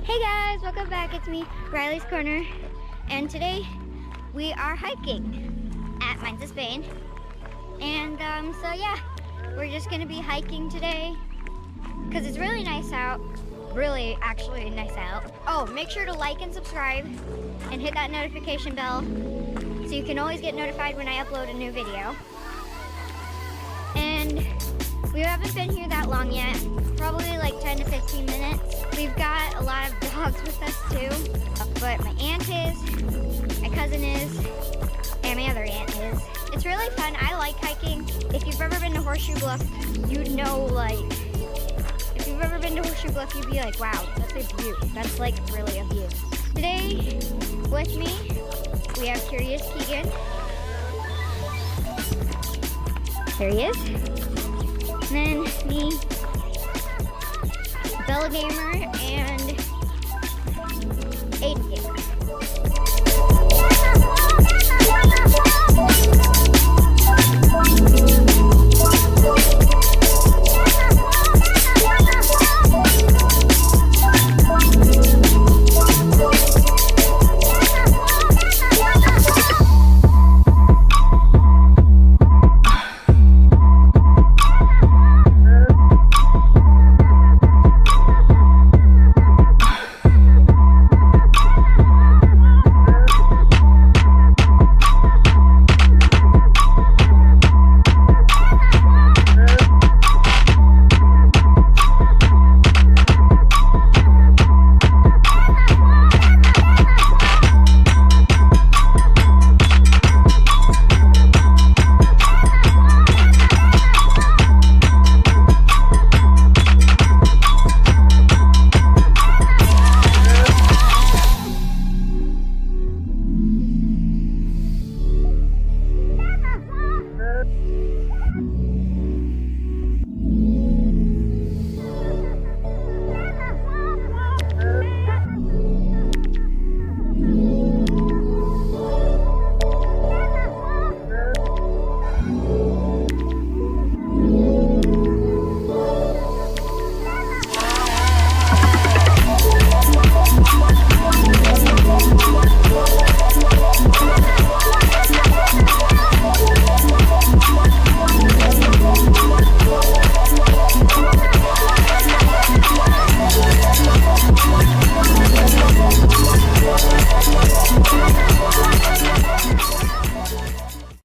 Hey guys, welcome back. It's me, Riley's Corner, and today we are hiking at Mines of Spain. And so yeah, we're just gonna be hiking today because it's really nice out. Really, actually nice out. Oh, make sure to like and subscribe and hit that notification bell so you can always get notified when I upload a new video. And we haven't been here that long yet, probably like 10 to 15 minutes. We've got a lot of dogs with us too, but my aunt is, my cousin is, and my other aunt is. It's really fun. I like hiking. If you've ever been to Horseshoe Bluff, you'd know, like, if you've ever been to Horseshoe Bluff, you'd be like, wow, that's a view. That's like really a view. Today, with me, we have Curious Keegan. There he is. And then me, Bella Gamer,